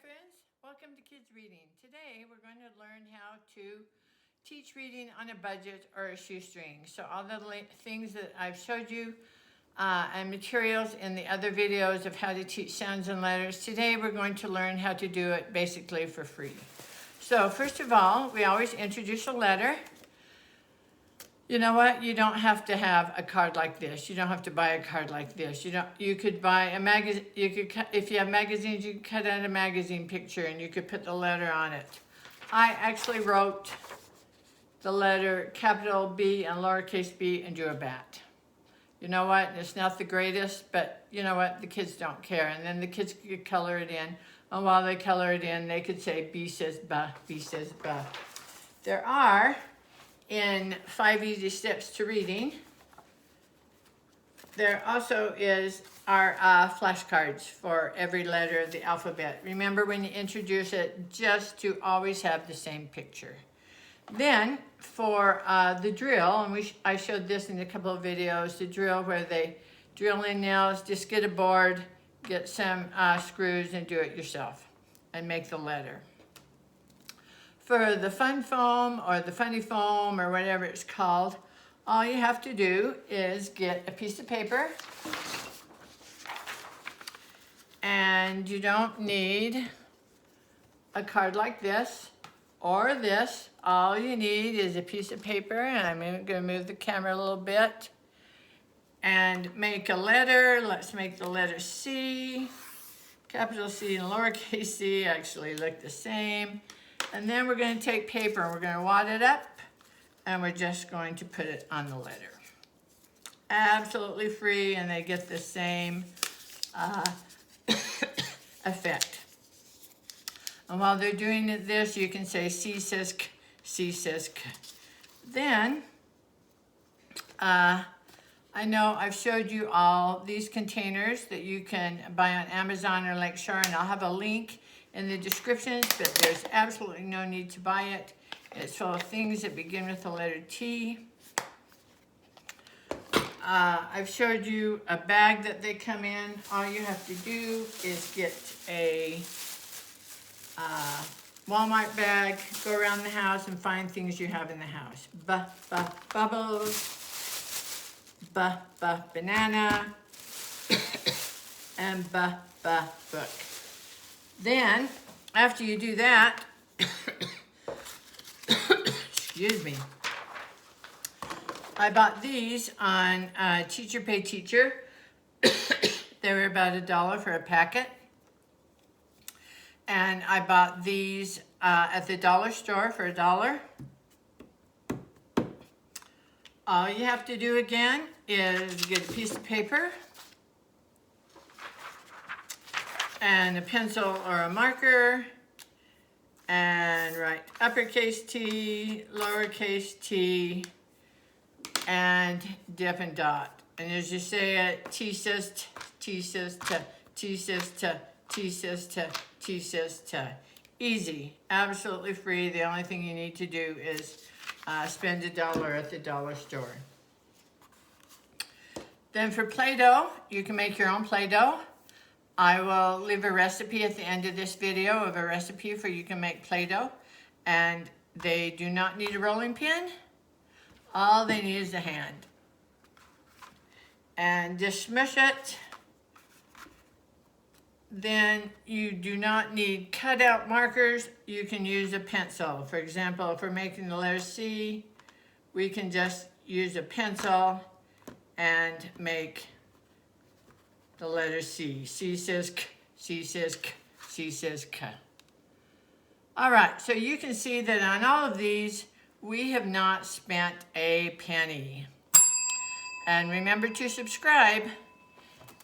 friends, welcome to Kids Reading. Today we're going to learn how to teach reading on a budget or a shoestring. So all the things that I've showed you and materials in the other videos of how to teach sounds and letters, today we're going to learn how to do it basically for free. So first of all, we always introduce a letter. You know what? You don't have to have a card like this. You don't have to buy a card like this. You could buy a magazine. You could cut, if you have magazines, you could cut out a magazine picture and you could put the letter on it. I actually wrote the letter capital B and lowercase b and drew a bat. You know what? It's not the greatest, but you know what? The kids don't care. And then the kids could color it in. And while they color it in, they could say B says ba, B says ba. There are, in 5 Easy Steps to Reading, there also is our flashcards for every letter of the alphabet. Remember when you introduce it, just to always have the same picture. Then for the drill, and I showed this in a couple of videos, the drill where they drill in nails, just get a board, get some screws and do it yourself and make the letter. For the fun foam or the funny foam or whatever it's called, all you have to do is get a piece of paper, and you don't need a card like this or this. All you need is a piece of paper, and I'm going to move the camera a little bit and make a letter. Let's make the letter C. Capital C and lowercase c actually look the same. And then we're going to take paper and we're going to wad it up and we're just going to put it on the letter. Absolutely free, and they get the same effect. And while they're doing this, you can say C says K, C says K. Then, I know I've showed you all these containers that you can buy on Amazon or Lakeshore, and I'll have a link in the descriptions, but there's absolutely no need to buy it. It's full of things that begin with the letter T. I've showed you a bag that they come in. All you have to do is get a Walmart bag, go around the house and find things you have in the house. Bubbles, banana, and book. Then, after you do that, excuse me, I bought these on Teacher Pay Teacher. They were about $1 for a packet. And I bought these at the dollar store for $1. All you have to do again is get a piece of paper and a pencil or a marker and write uppercase T, lowercase t, and dip and dot. And as you say it, T says T, T says T, T says T, T says T, T says T. Easy, absolutely free. The only thing you need to do is spend $1 at the dollar store. Then for Play-Doh, you can make your own Play-Doh. I will leave a recipe at the end of this video of a recipe for you can make Play-Doh. And they do not need a rolling pin. All they need is a hand. And just smush it. Then you do not need cutout markers. You can use a pencil. For example, if we're making the letter C, we can just use a pencil and make the letter C. C says K, C says K, C says K. All right, so you can see that on all of these, we have not spent a penny. And remember to subscribe.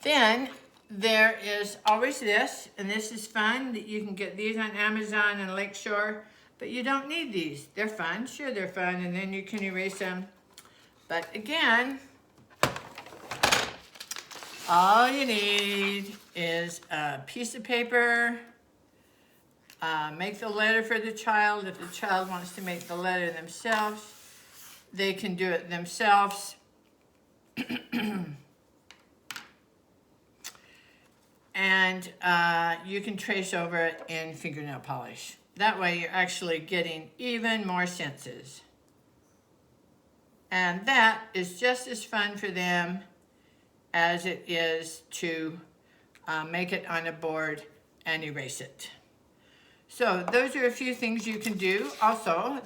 Then there is always this, and this is fun. You can get these on Amazon and Lakeshore, but you don't need these. They're fun, sure they're fun, and then you can erase them. But again, all you need is a piece of paper. Make the letter for the child. If the child wants to make the letter themselves, they can do it themselves. and you can trace over it in fingernail polish. That way you're actually getting even more senses. And that is just as fun for them as it is to make it on a board and erase it. So those are a few things you can do. Also,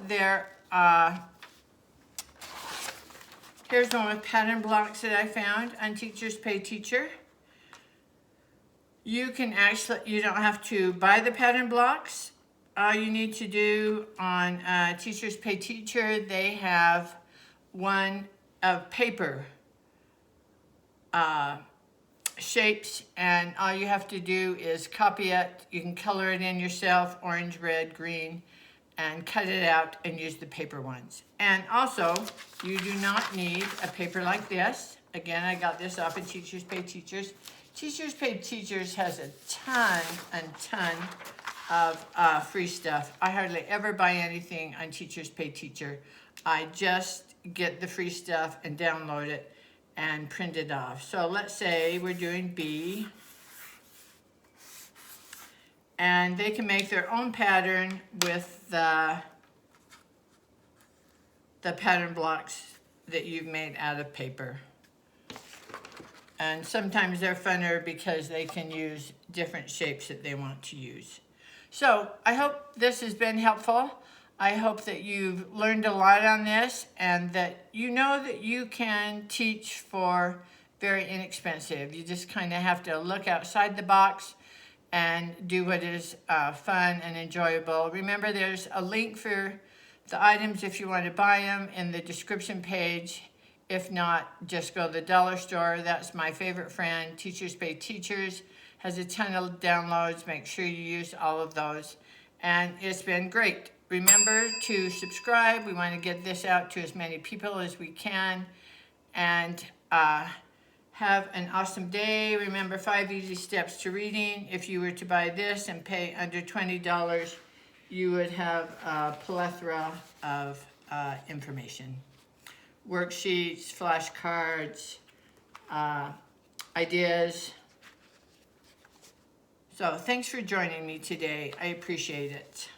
here's one with pattern blocks that I found on Teachers Pay Teacher. You can actually, you don't have to buy the pattern blocks. All you need to do on Teachers Pay Teacher, they have one of paper shapes, and all you have to do is copy it. You can color it in yourself, orange, red, green, and cut it out and use the paper ones. And also, you do not need a paper like this. Again, I got this off of Teachers Pay Teachers. Teachers Pay Teachers has a ton of free stuff. I hardly ever buy anything on Teachers Pay Teacher. I just get the free stuff and download it and print it off. So let's say we're doing B, and they can make their own pattern with the pattern blocks that you've made out of paper. And sometimes they're funner because they can use different shapes that they want to use. So I hope this has been helpful. I hope that you've learned a lot on this and that you know that you can teach for very inexpensive. You just kind of have to look outside the box and do what is fun and enjoyable. Remember, there's a link for the items if you want to buy them in the description page. If not, just go to the dollar store. That's my favorite friend. Teachers Pay Teachers has a ton of downloads. Make sure you use all of those. And it's been great. Remember to subscribe. We want to get this out to as many people as we can. And have an awesome day. Remember, 5 easy steps to reading. If you were to buy this and pay under $20, you would have a plethora of information. Worksheets, flashcards, ideas. So thanks for joining me today. I appreciate it.